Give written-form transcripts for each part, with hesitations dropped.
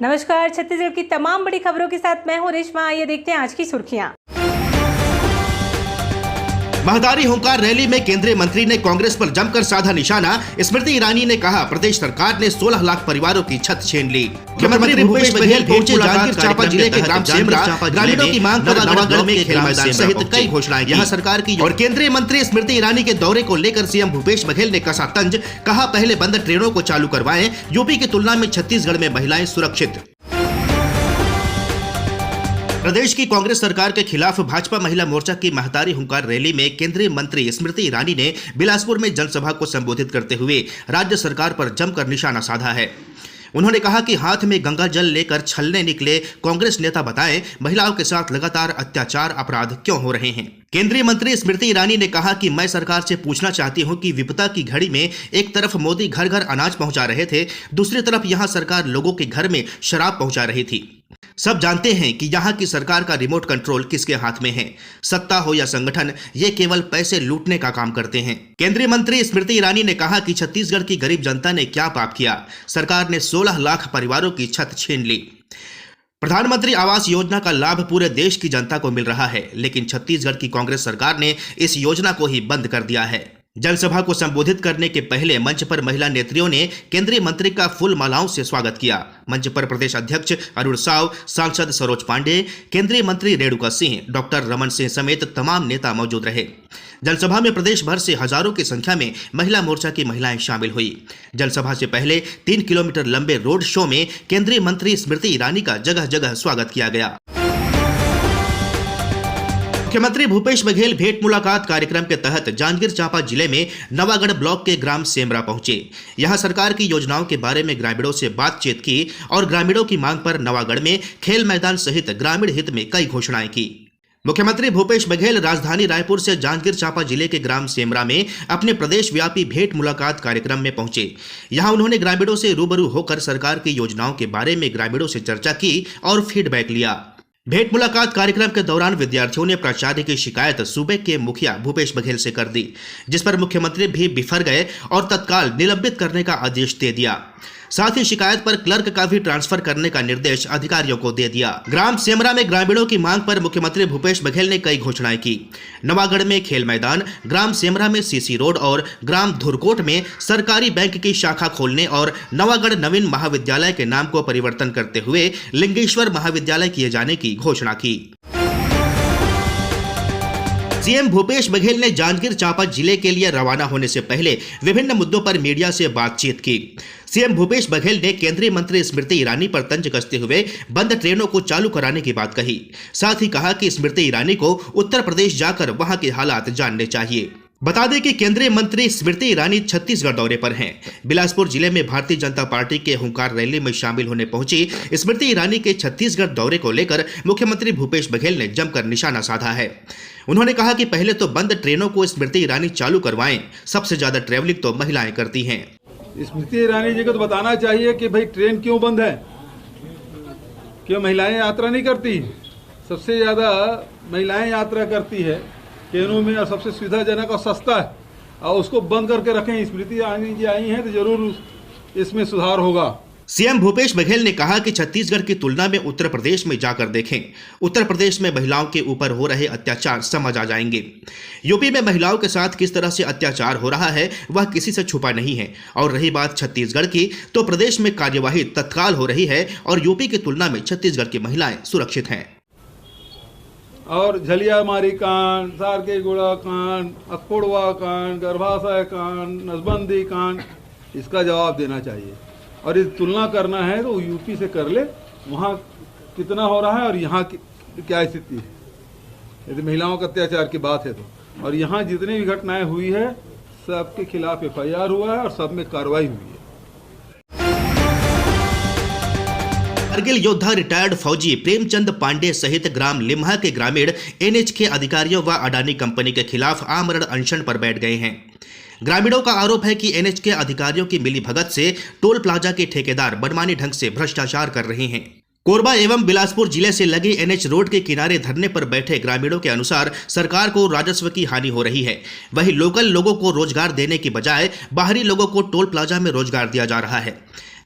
नमस्कार, छत्तीसगढ़ की तमाम बड़ी खबरों के साथ मैं हूं रेशमा। आइए देखते हैं आज की सुर्खियां। महतारी हुंकार रैली में केंद्रीय मंत्री ने कांग्रेस पर जमकर साधा निशाना। स्मृति ईरानी ने कहा, प्रदेश सरकार ने 16 लाख परिवारों की छत छीन ली। मुख्यमंत्री भूपेश बघेल पहुंचे जांजगीर चांपा जिले के ग्राम सेमरा। ग्रामीणों की मांग पर नवागढ़ में खेल मैदान सहित कई घोषणाएं की। यहाँ सरकार की और केंद्रीय मंत्री स्मृति ईरानी के दौरे को लेकर सीएम भूपेश बघेल ने कसा तंज। कहा, पहले बंद ट्रेनों को चालू करवाएं। यूपी की तुलना में छत्तीसगढ़ में महिलाएं सुरक्षित। प्रदेश की कांग्रेस सरकार के खिलाफ भाजपा महिला मोर्चा की महतारी हुंकार रैली में केंद्रीय मंत्री स्मृति ईरानी ने बिलासपुर में जनसभा को संबोधित करते हुए राज्य सरकार पर जमकर निशाना साधा है। उन्होंने कहा कि हाथ में गंगा जल लेकर छलने निकले कांग्रेस नेता बताएं, महिलाओं के साथ लगातार अत्याचार अपराध क्यों हो रहे हैं। केंद्रीय मंत्री स्मृति ईरानी ने कहा कि मैं सरकार से पूछना चाहती हूं कि विपदा की घड़ी में एक तरफ मोदी घर घर अनाज पहुंचा रहे थे, दूसरी तरफ यहां सरकार लोगों के घर में शराब पहुंचा रही थी। सब जानते हैं कि यहाँ की सरकार का रिमोट कंट्रोल किसके हाथ में है। सत्ता हो या संगठन, ये केवल पैसे लूटने का काम करते हैं। केंद्रीय मंत्री स्मृति ईरानी ने कहा कि छत्तीसगढ़ की गरीब जनता ने क्या पाप किया। सरकार ने 16 लाख परिवारों की छत छीन ली। प्रधानमंत्री आवास योजना का लाभ पूरे देश की जनता को मिल रहा है, लेकिन छत्तीसगढ़ की कांग्रेस सरकार ने इस योजना को ही बंद कर दिया है। जनसभा को संबोधित करने के पहले मंच पर महिला नेत्रियों ने केंद्रीय मंत्री का फूल मालाओं से स्वागत किया। मंच पर प्रदेश अध्यक्ष अरुण साव, सांसद सरोज पांडे, केंद्रीय मंत्री रेणुका सिंह, डॉक्टर रमन सिंह समेत तमाम नेता मौजूद रहे। जनसभा में प्रदेश भर से हजारों की संख्या में महिला मोर्चा की महिलाएं शामिल हुई। जनसभा से पहले 3 किलोमीटर लंबे रोड शो में केंद्रीय मंत्री स्मृति ईरानी का जगह जगह स्वागत किया गया। मुख्यमंत्री भूपेश बघेल भेंट मुलाकात कार्यक्रम के तहत जांजगीर चांपा जिले में नवागढ़ ब्लॉक के ग्राम सेमरा पहुंचे। यहां सरकार की योजनाओं के बारे में ग्रामीणों से बातचीत की और ग्रामीणों की मांग पर नवागढ़ में खेल मैदान सहित ग्रामीण हित में कई घोषणाएं की। मुख्यमंत्री भूपेश बघेल राजधानी रायपुर से जांजगीर चांपा जिले के ग्राम सेमरा में अपने प्रदेश व्यापी भेंट मुलाकात कार्यक्रम में पहुंचे। यहां उन्होंने ग्रामीणों से रूबरू होकर सरकार की योजनाओं के बारे में ग्रामीणों से चर्चा की और फीडबैक लिया। भेंट मुलाकात कार्यक्रम के दौरान विद्यार्थियों ने प्राचार्य की शिकायत सूबे के मुखिया भूपेश बघेल से कर दी, जिस पर मुख्यमंत्री भी बिफर गए और तत्काल निलंबित करने का आदेश दे दिया। साथ ही शिकायत पर क्लर्क का भी ट्रांसफर करने का निर्देश अधिकारियों को दे दिया। ग्राम सेमरा में ग्रामीणों की मांग पर मुख्यमंत्री भूपेश बघेल ने कई घोषणाएं की। नवागढ़ में खेल मैदान, ग्राम सेमरा में सीसी रोड और ग्राम धुरकोट में सरकारी बैंक की शाखा खोलने और नवागढ़ नवीन महाविद्यालय के नाम को परिवर्तन करते हुए लिंगेश्वर महाविद्यालय किए जाने की घोषणा की। सीएम भूपेश बघेल ने जांजगीर चांपा जिले के लिए रवाना होने से पहले विभिन्न मुद्दों पर मीडिया से बातचीत की। सीएम भूपेश बघेल ने केंद्रीय मंत्री स्मृति ईरानी पर तंज कसते हुए बंद ट्रेनों को चालू कराने की बात कही। साथ ही कहा कि स्मृति ईरानी को उत्तर प्रदेश जाकर वहां के हालात जानने चाहिए। बता दें कि केंद्रीय मंत्री स्मृति ईरानी छत्तीसगढ़ दौरे पर हैं। बिलासपुर जिले में भारतीय जनता पार्टी के हुंकार रैली में शामिल होने पहुंची स्मृति ईरानी के छत्तीसगढ़ दौरे को लेकर मुख्यमंत्री भूपेश बघेल ने जमकर निशाना साधा है। उन्होंने कहा कि पहले तो बंद ट्रेनों को स्मृति ईरानी चालू करवाएं। सबसे ज्यादा ट्रैवलिंग तो महिलाएं करती हैं। स्मृति ईरानी जी को तो बताना चाहिए कि भाई ट्रेन क्यों बंद है, क्यों महिलाएं यात्रा नहीं करती। सबसे ज्यादा महिलाएं यात्रा करती है ट्रेनों में और सबसे सुविधाजनक और सस्ता है, और उसको बंद करके रखें। स्मृति ईरानी जी आई हैं तो जरूर इसमें सुधार होगा। सीएम भूपेश बघेल ने कहा कि छत्तीसगढ़ की तुलना में उत्तर प्रदेश में जाकर देखें। उत्तर प्रदेश में महिलाओं के ऊपर हो रहे अत्याचार समझ आ जाएंगे। यूपी में महिलाओं के साथ किस तरह से अत्याचार हो रहा है वह किसी से छुपा नहीं है। और रही बात छत्तीसगढ़ की, तो प्रदेश में कार्यवाही तत्काल हो रही है और यूपी की तुलना में छत्तीसगढ़ की महिलाएं सुरक्षित हैं। और झलियामारी कांड, सारकेगुड़ा कांड, अखोड़वा कांड, गर्भाशय कांड, नसबंदी कांड, इसका जवाब देना चाहिए। और इस तुलना करना है तो यूपी से कर ले, वहाँ कितना हो रहा है और यहाँ क्या स्थिति है। यदि महिलाओं का अत्याचार की बात है तो, और यहाँ जितनी भी घटनाएं हुई है सबके खिलाफ FIR हुआ है और सब में कार्रवाई हुई है। कारगिल योद्धा रिटायर्ड फौजी प्रेमचंद पांडे सहित ग्राम लिम्हा के ग्रामीण NH के अधिकारियों व अडानी कंपनी के खिलाफ आमरण अनशन पर बैठ गए हैं। ग्रामीणों का आरोप है कि NH के अधिकारियों की मिलीभगत से टोल प्लाजा के ठेकेदार मनमानी ढंग से भ्रष्टाचार कर रहे हैं। कोरबा एवं बिलासपुर जिले से लगे NH रोड के किनारे धरने पर बैठे ग्रामीणों के अनुसार सरकार को राजस्व की हानि हो रही है। वहीं लोकल लोगों को रोजगार देने की बजाय बाहरी लोगों को टोल प्लाजा में रोजगार दिया जा रहा है।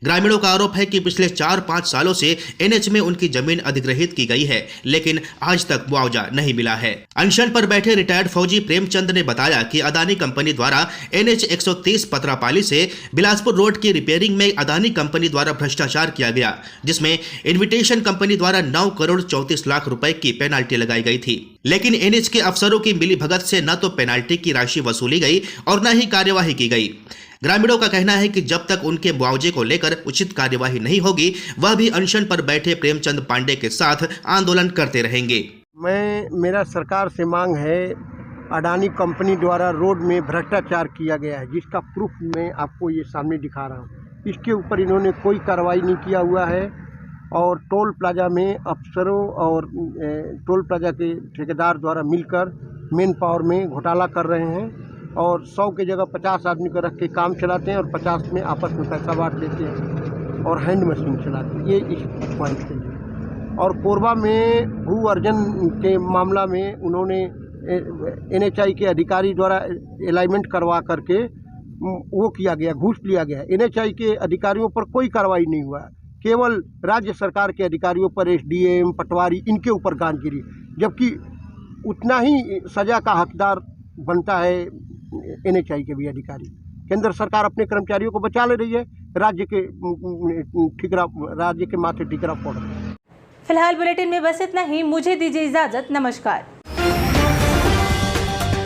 ग्रामीणों का आरोप है कि पिछले 4-5 सालों से एनएच में उनकी जमीन अधिग्रहित की गई है, लेकिन आज तक मुआवजा नहीं मिला है। अनशन पर बैठे रिटायर्ड फौजी प्रेमचंद ने बताया कि अदानी कंपनी द्वारा एनएच 130 पतरापाली से बिलासपुर रोड की रिपेयरिंग में अदानी कंपनी द्वारा भ्रष्टाचार किया गया, जिसमें इन्विटेशन कंपनी द्वारा 9 करोड़ 34 लाख रुपए की पेनाल्टी लगाई गई थी। लेकिन एनएच के अफसरों की मिलीभगत से न तो पेनाल्टी की राशि वसूली गई और न ही कार्यवाही की गई। ग्रामीणों का कहना है कि जब तक उनके मुआवजे को लेकर उचित कार्यवाही नहीं होगी, वह भी अनशन पर बैठे प्रेमचंद पांडे के साथ आंदोलन करते रहेंगे। मेरा सरकार से मांग है, अडानी कंपनी द्वारा रोड में भ्रष्टाचार किया गया है, जिसका प्रूफ मैं आपको ये सामने दिखा रहा हूँ। इसके ऊपर इन्होंने कोई कार्रवाई नहीं किया हुआ है और टोल प्लाजा में अफसरों और टोल प्लाजा के ठेकेदार द्वारा मिलकर मेन पावर में घोटाला कर रहे हैं और 100 की जगह 50 आदमी को रख के काम चलाते हैं और 50 में आपस में पैसा बांट लेते हैं और हैंड मशीन चलाते हैं। ये इस पॉइंट के लिए। और कोरबा में भू अर्जन के मामला में उन्होंने NHI के अधिकारी द्वारा अलाइनमेंट करवा करके वो किया गया, घूस लिया गया। NHI के अधिकारियों पर कोई कार्रवाई नहीं हुआ, केवल राज्य सरकार के अधिकारियों पर SDM, पटवारी, इनके ऊपर गांज गिरी, जबकि उतना ही सजा का हकदार बनता है NHI के भी अधिकारी। केंद्र सरकार अपने कर्मचारियों को बचा ले रही है, राज्य के माथे ठिकरा पड़ रहा है। फिलहाल बुलेटिन में बस इतना ही। मुझे दीजिए इजाजत। नमस्कार।